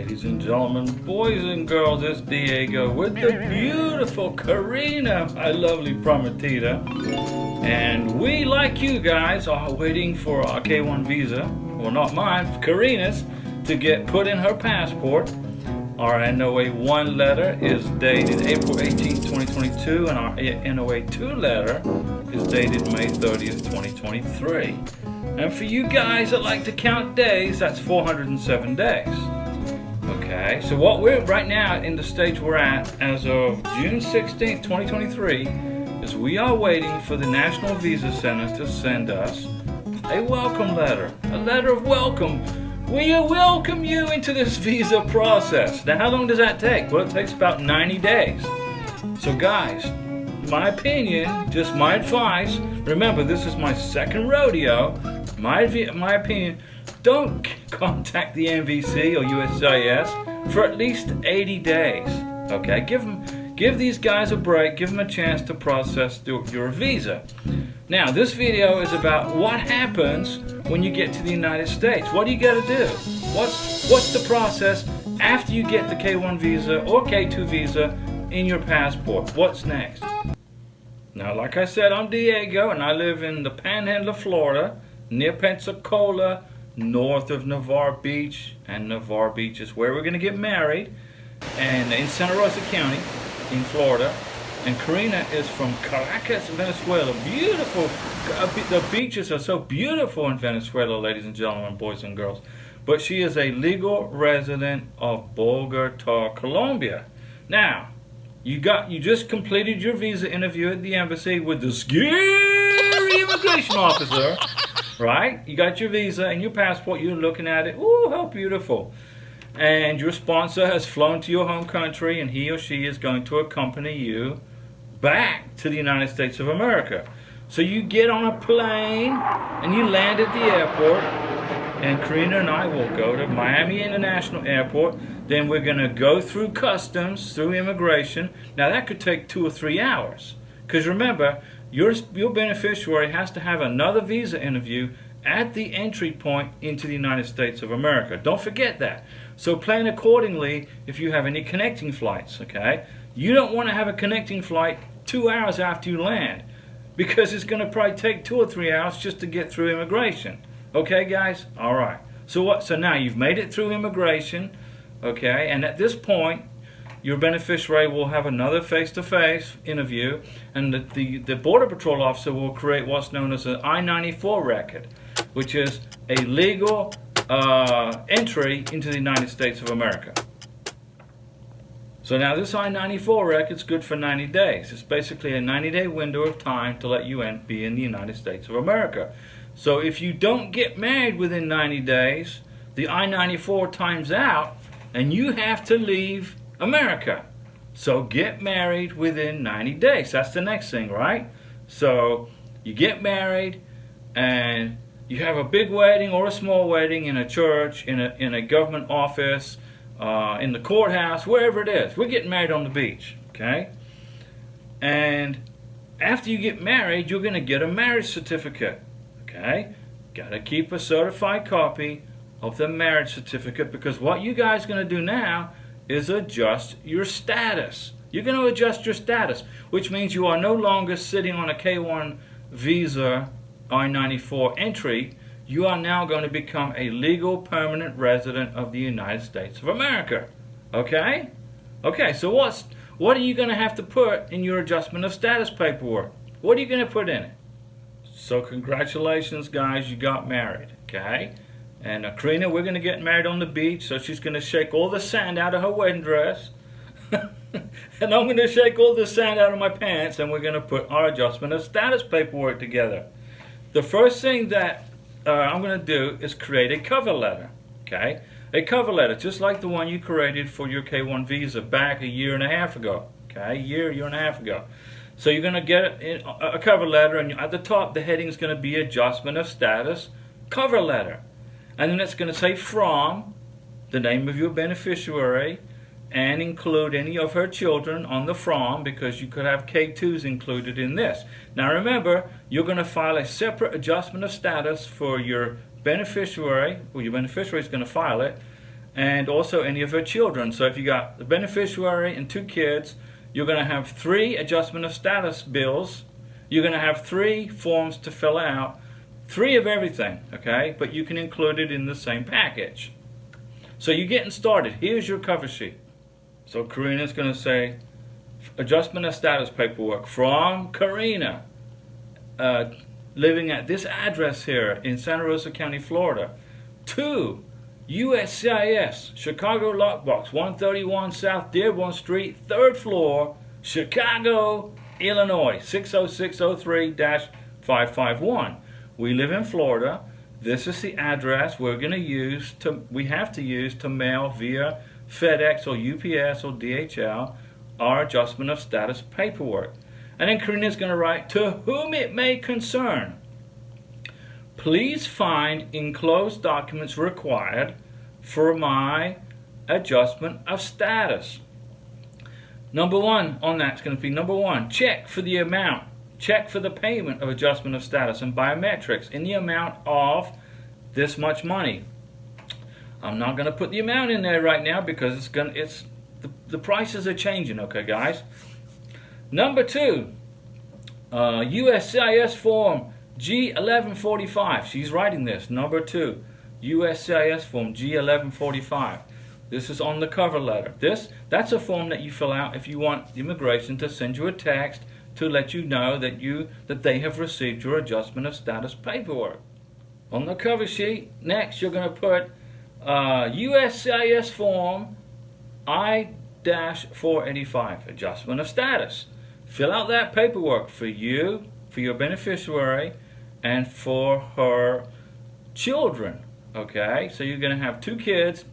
Ladies and gentlemen, boys and girls, it's Diego with the beautiful Karina, my lovely prometida. And we, like you guys, are waiting for our K1 visa, well not mine, Karina's, to get put in her passport. Our NOA-1 letter is dated April 18th, 2022, and our NOA-2 letter is dated May 30th, 2023. And for you guys that like to count days, that's 407 days. Okay, so what we're right now in the stage we're at as of June 16th, 2023, is we are waiting for the National Visa Center to send us a welcome letter, a letter of welcome. We welcome you into this visa process. Now, how long does that take? Well, it takes about 90 days. So guys, my opinion, just my advice, remember this is my second rodeo, my opinion, don't contact the NVC or USCIS for at least 80 days. Okay, give these guys a break, give them a chance to process your visa. Now, this video is about what happens when you get to the United States. What do you got to do? What's the process after you get the K1 visa or K2 visa in your passport? What's next? Now, like I said, I'm Diego, and I live in the Panhandle of Florida, near Pensacola, north of Navarre Beach, and Navarre Beach is where we're going to get married, and in Santa Rosa County, in Florida. And Karina is from Caracas, Venezuela. Beautiful. The beaches are so beautiful in Venezuela, ladies and gentlemen, boys and girls. But she is a legal resident of Bogota, Colombia. Now, you just completed your visa interview at the embassy with the scary immigration officer, right? You got your visa and your passport. You're looking at it. Ooh, how beautiful. And your sponsor has flown to your home country, and he or she is going to accompany you back to the United States of America. So you get on a plane and you land at the airport, and Karina and I will go to Miami International Airport. Then we're going to go through customs, through immigration. Now that could take 2 or 3 hours, because remember, your beneficiary has to have another visa interview at the entry point into the United States of America. Don't forget that. So plan accordingly if you have any connecting flights, okay? You don't want to have a connecting flight 2 hours after you land, because it's going to probably take 2 or 3 hours just to get through immigration. Okay, guys? All right. So now you've made it through immigration, okay? And at this point, your beneficiary will have another face-to-face interview, and the Border Patrol officer will create what's known as an I-94 record, which is a legal entry into the United States of America. So now this I-94 record is good for 90 days. It's basically a 90-day window of time to let you be in the United States of America. So if you don't get married within 90 days, the I-94 times out, and you have to leave America. So get married within 90 days. That's the next thing, right? So you get married, and you have a big wedding or a small wedding in a church, in a government office, in the courthouse, wherever it is. We're getting married on the beach, okay? And after you get married, you're going to get a marriage certificate, okay? Got to keep a certified copy of the marriage certificate, because what you guys are going to do now is adjust your status. You're going to adjust your status, which means you are no longer sitting on a K1 visa I-94 entry. You are now going to become a legal permanent resident of the United States of America. Okay? Okay, so what are you going to have to put in your adjustment of status paperwork? What are you going to put in it? So congratulations, guys, you got married, okay? And Karina, we're going to get married on the beach, so she's going to shake all the sand out of her wedding dress. And I'm going to shake all the sand out of my pants, and we're going to put our adjustment of status paperwork together. The first thing that I'm going to do is create a cover letter, okay? A cover letter, just like the one you created for your K1 visa back a year and a half ago, okay? Year and a half ago. So you're going to get a cover letter, and at the top, the heading is going to be Adjustment of Status Cover Letter. And then it's going to say from, the name of your beneficiary, and include any of her children on the from, because you could have K2s included in this. Now remember, you're going to file a separate adjustment of status for your beneficiary, well, your beneficiary is going to file it, and also any of her children. So if you got the beneficiary and 2 kids, you're going to have 3 adjustment of status bills. You're going to have 3 forms to fill out, 3 of everything, okay? But you can include it in the same package. So you're getting started. Here's your cover sheet. So Karina's going to say, adjustment of status paperwork from Karina, living at this address here in Santa Rosa County, Florida, to USCIS, Chicago Lockbox 131 South Dearborn Street, 3rd floor, Chicago, Illinois 60603-551. We live in Florida. This is the address we have to use to mail via FedEx or UPS or DHL our adjustment of status paperwork. And then Karina's going to write, to whom it may concern, please find enclosed documents required for my adjustment of status. Number 1 on that's going to be number 1, check for the amount, check for the payment of adjustment of status and biometrics in the amount of this much money. I'm not going to put the amount in there right now because the prices are changing, okay guys? Number 2, USCIS form G1145. She's writing this. Number 2, USCIS form G1145. This is on the cover letter. That's a form that you fill out if you want immigration to send you a text to let you know that they have received your adjustment of status paperwork. On the cover sheet, next you're going to put USCIS form I-485, adjustment of status. Fill out that paperwork for you, for your beneficiary, and for her children. Okay, so you're going to have 2 kids,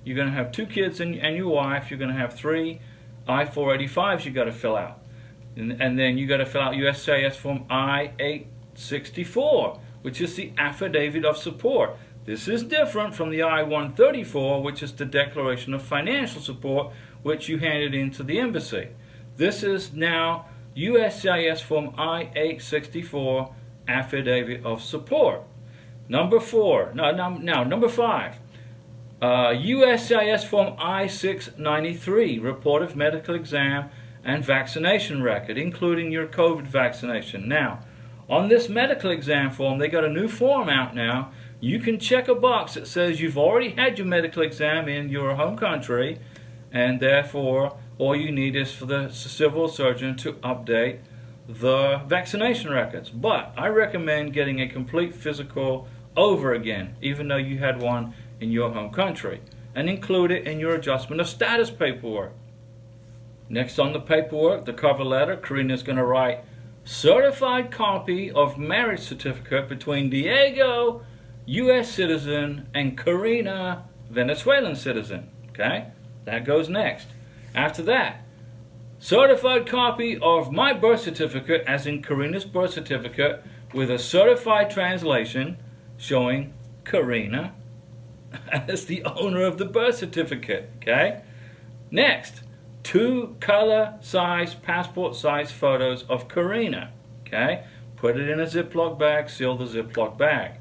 you're going to have 2 kids and your wife. You're going to have 3 I-485s you got to fill out, and then you got to fill out USCIS form I-864, which is the affidavit of support. This is different from the I-134, which is the declaration of financial support, which you handed in to the embassy. This is now USCIS form I-864, affidavit of support. Number 5, USCIS form I-693, report of medical exam and vaccination record, including your COVID vaccination. Now, on this medical exam form, they got a new form out now. You can check a box that says you've already had your medical exam in your home country, and therefore all you need is for the civil surgeon to update the vaccination records. But I recommend getting a complete physical over again, even though you had one in your home country, and include it in your adjustment of status paperwork. Next on the paperwork, the cover letter, Karina's going to write, certified copy of marriage certificate between Diego, U.S. citizen, and Karina, Venezuelan citizen. Okay, that goes next. After that, certified copy of my birth certificate, as in Karina's birth certificate, with a certified translation showing Karina as the owner of the birth certificate. Okay. Next, 2 color size, passport size photos of Karina. Okay. Put it in a Ziploc bag, seal the Ziploc bag.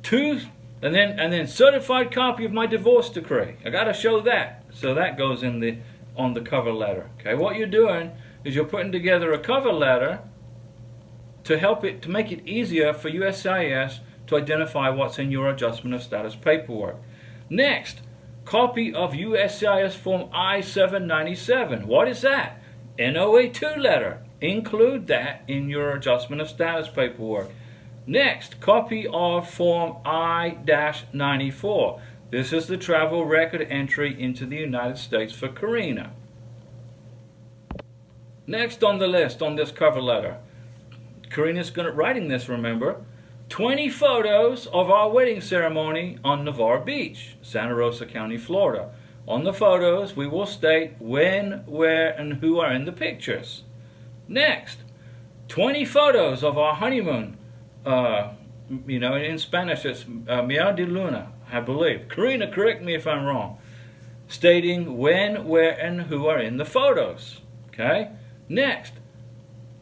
2, and then certified copy of my divorce decree. I got to show that. So that goes in on the cover letter. Okay. What you're doing is you're putting together a cover letter to make it easier for USCIS to identify what's in your adjustment of status paperwork. Next, copy of USCIS form I-797. What is that? NOA2 letter. Include that in your adjustment of status paperwork. Next, copy of form I-94. This is the travel record entry into the United States for Karina. Next on the list on this cover letter, Karina's writing this, remember, 20 photos of our wedding ceremony on Navarre Beach, Santa Rosa County, Florida. On the photos, we will state when, where, and who are in the pictures. Next, 20 photos of our honeymoon. In Spanish it's Miel de Luna, I believe. Karina, correct me if I'm wrong. Stating when, where, and who are in the photos. Okay? Next,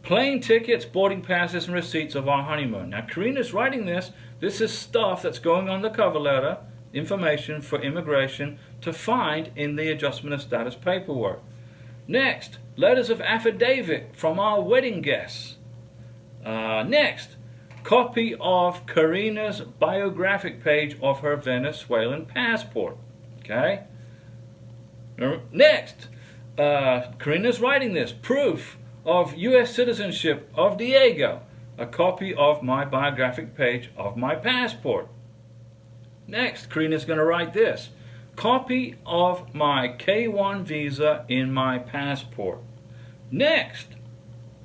plane tickets, boarding passes, and receipts of our honeymoon. Now, Karina's writing this. This is stuff that's going on the cover letter information for immigration to find in the adjustment of status paperwork. Next, letters of affidavit from our wedding guests. Next, copy of Karina's biographic page of her Venezuelan passport. Okay. Next, Karina's writing this, proof of U.S. citizenship of Diego, a copy of my biographic page of my passport. Next, Karina's going to write this, copy of my K1 visa in my passport. Next,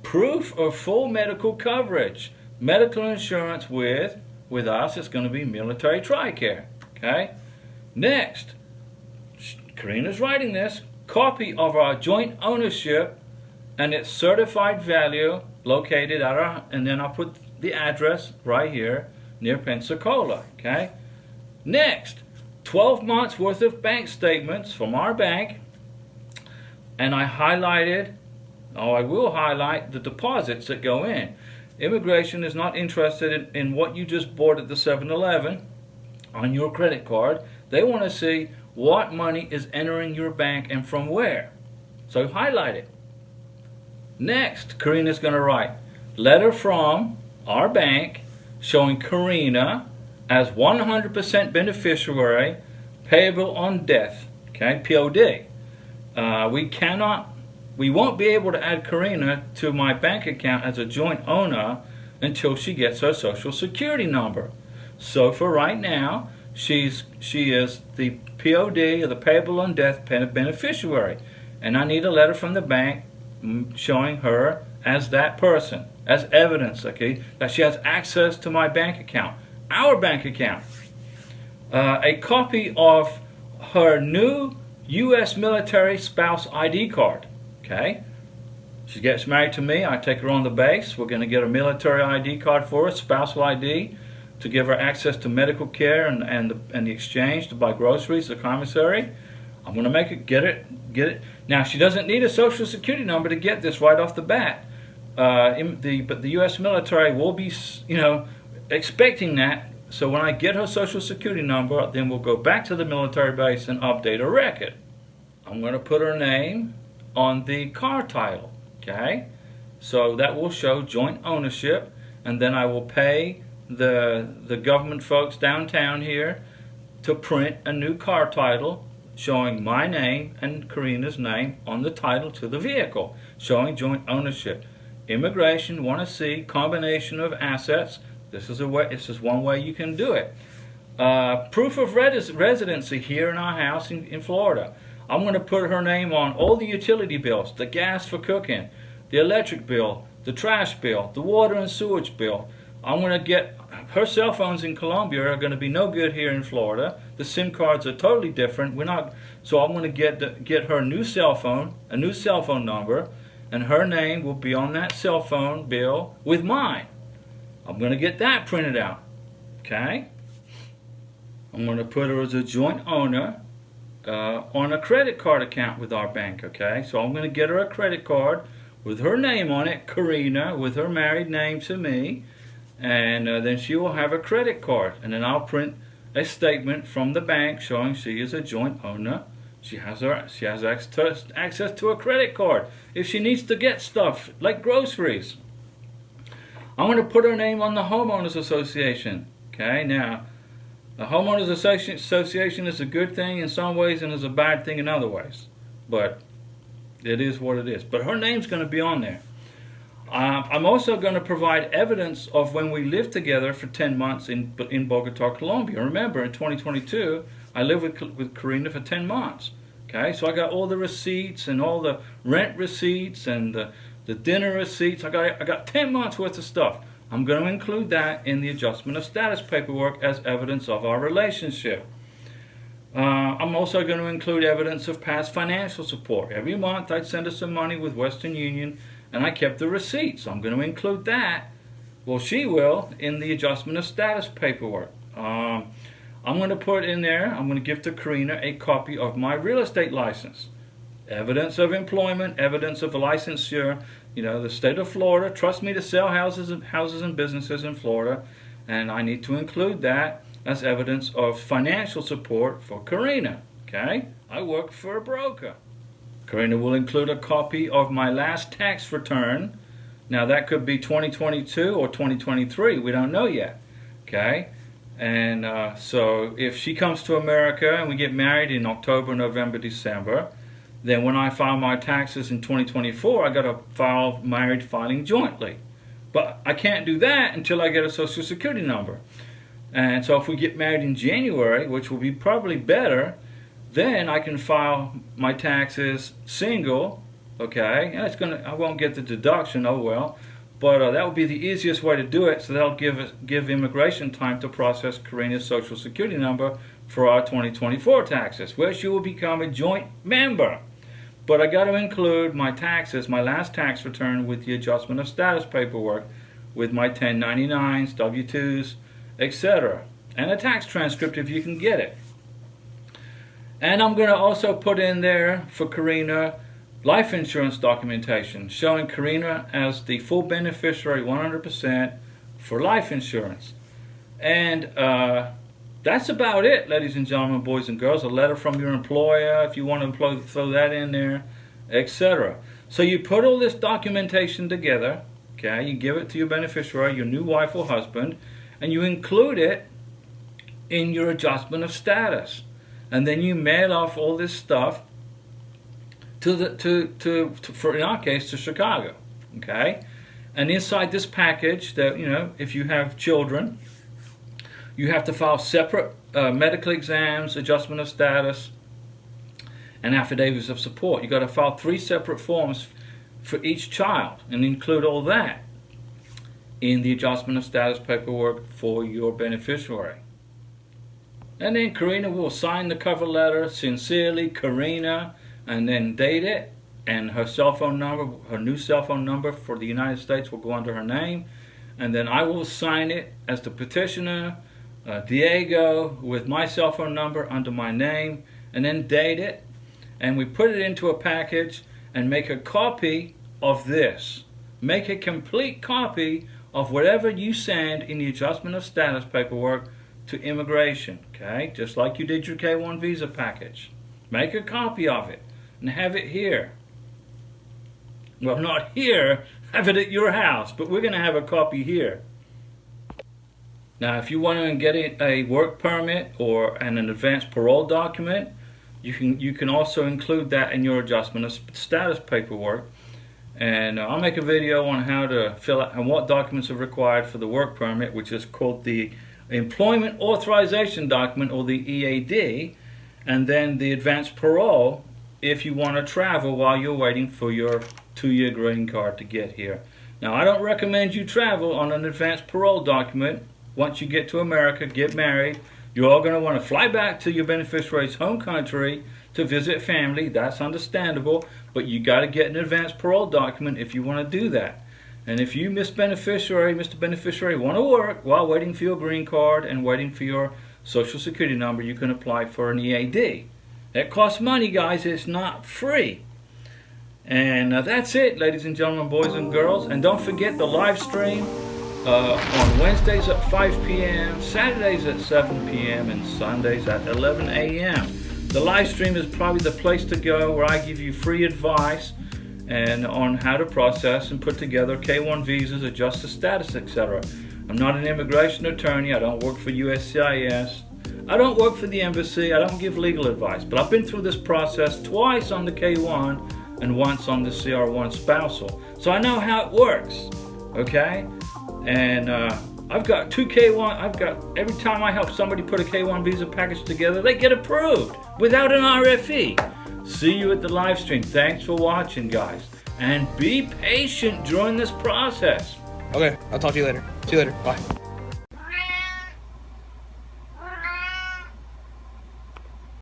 proof of full medical coverage, medical insurance with us, it's going to be military TRICARE. Okay. Next, Karina's writing this, copy of our joint ownership and its certified value located at our, and then I'll put the address right here near Pensacola. Okay. Next, 12 months worth of bank statements from our bank, and I will highlight the deposits that go in. Immigration is not interested in what you just bought at the 7-Eleven on your credit card. They want to see what money is entering your bank and from where. So highlight it. Next, Karina's going to write, letter from our bank showing Karina as 100% beneficiary, payable on death. Okay, POD. We won't be able to add Karina to my bank account as a joint owner until she gets her Social Security number. So for right now, she is the POD, or the payable on death beneficiary, and I need a letter from the bank showing her as that person, as evidence, okay, that she has access to my bank account, our bank account. A copy of her new U.S. military spouse ID card. Okay, she gets married to me. I take her on the base. We're going to get a military ID card for her, spousal ID, to give her access to medical care and the exchange to buy groceries, the commissary. I'm going to make it get it. Now she doesn't need a Social Security number to get this right off the bat. But the U.S. military will be, expecting that. So when I get her Social Security number, then we'll go back to the military base and update her record. I'm going to put her name on the car title. Okay, so that will show joint ownership, and then I will pay the government folks downtown here to print a new car title showing my name and Karina's name on the title to the vehicle, showing joint ownership. Immigration want to see combination of assets. This is one way you can do it. Proof of residency here in our house in Florida. I'm going to put her name on all the utility bills, the gas for cooking, the electric bill, the trash bill, the water and sewage bill. I'm going to get her cell phones in Colombia are going to be no good here in Florida. The SIM cards are totally different. So I'm going to get her new cell phone, a new cell phone number, and her name will be on that cell phone bill with mine. I'm going to get that printed out. Okay? I'm going to put her as a joint owner on a credit card account with our bank. Okay? So I'm going to get her a credit card with her name on it, Karina, with her married name to me, and then she will have a credit card. And then I'll print a statement from the bank showing she is a joint owner. She has access to a credit card if she needs to get stuff like groceries. I'm going to put her name on the Homeowners Association. Okay, now the Homeowners Association is a good thing in some ways and is a bad thing in other ways, but it is what it is. But her name's going to be on there. I'm also going to provide evidence of when we lived together for 10 months in Bogota, Colombia. Remember, in 2022, I lived with Karina for 10 months. Okay, so I got all the receipts and all the rent receipts and the dinner receipts. I got 10 months worth of stuff. I'm going to include that in the adjustment of status paperwork as evidence of our relationship. I'm also going to include evidence of past financial support. Every month I'd send her some money with Western Union, and I kept the receipts. So I'm going to include that. Well, she will in the adjustment of status paperwork. I'm going to put in there, I'm going to give to Karina a copy of my real estate license. Evidence of employment, evidence of licensure, the state of Florida. Trust me to sell houses and businesses in Florida, and I need to include that. as evidence of financial support for Karina. Okay? I work for a broker. Karina will include a copy of my last tax return. Now that could be 2022 or 2023. We don't know yet. Okay? And so if she comes to America and we get married in October, November, December, then when I file my taxes in 2024, I got to file married filing jointly. But I can't do that until I get a Social Security number. And so if we get married in January, which will be probably better, then I can file my taxes single, okay? And I won't get the deduction, oh well. But that would be the easiest way to do it, so that'll give immigration time to process Karina's Social Security number for our 2024 taxes, where she will become a joint member. But I got to include my taxes, my last tax return with the adjustment of status paperwork, with my 1099s, W-2s, etc. And a tax transcript if you can get it. And I'm going to also put in there for Karina life insurance documentation showing Karina as the full beneficiary 100% for life insurance. And that's about it, ladies and gentlemen, boys and girls. A letter from your employer if you want to throw that in there, etc. So you put all this documentation together, okay? You give it to your beneficiary, your new wife or husband, and you include it in your adjustment of status. And then you mail off all this stuff for in our case, to Chicago, okay? And inside this package, that if you have children, you have to file separate medical exams, adjustment of status, and affidavits of support. You got to file 3 separate forms for each child and include all that in the adjustment of status paperwork for your beneficiary. And then Karina will sign the cover letter, sincerely, Karina, and then date it, and her cell phone number, her new cell phone number for the United States will go under her name, and then I will sign it as the petitioner, Diego, with my cell phone number under my name, and then date it, and we put it into a package and make a copy of this. Make a complete copy of whatever you send in the adjustment of status paperwork to immigration, okay? Just like you did your K-1 visa package. Make a copy of it and have it here. Well, not here, have it at your house, but we're going to have a copy here. Now, if you want to get a work permit or an advance parole document, you can also include that in your adjustment of status paperwork. And I'll make a video on how to fill out and what documents are required for the work permit, which is called the Employment Authorization Document, or the EAD, and then the advance parole if you want to travel while you're waiting for your 2-year green card to get here. Now, I don't recommend you travel on an advance parole document. Once you get to America, get married, you're all going to want to fly back to your beneficiary's home country to visit family. That's understandable, but you got to get an advance parole document if you want to do that. And if you, Mr. Beneficiary, want to work while waiting for your green card and waiting for your Social Security number, you can apply for an EAD. It costs money, guys. It's not free. And that's it, ladies and gentlemen, boys and girls. And don't forget the live stream on Wednesdays at 5 p.m., Saturdays at 7 p.m., and Sundays at 11 a.m. The live stream is probably the place to go, where I give you free advice and on how to process and put together K-1 visas, adjust the status, etc. I'm not an immigration attorney. I don't work for USCIS. I don't work for the embassy. I don't give legal advice. But I've been through this process twice on the K-1 and once on the CR-1 spousal. So I know how it works, okay? And I've got 2 K-1. Every time I help somebody put a K-1 visa package together, they get approved without an RFE. See you at the live stream. Thanks for watching, guys. And be patient during this process. Okay, I'll talk to you later. See you later. Bye.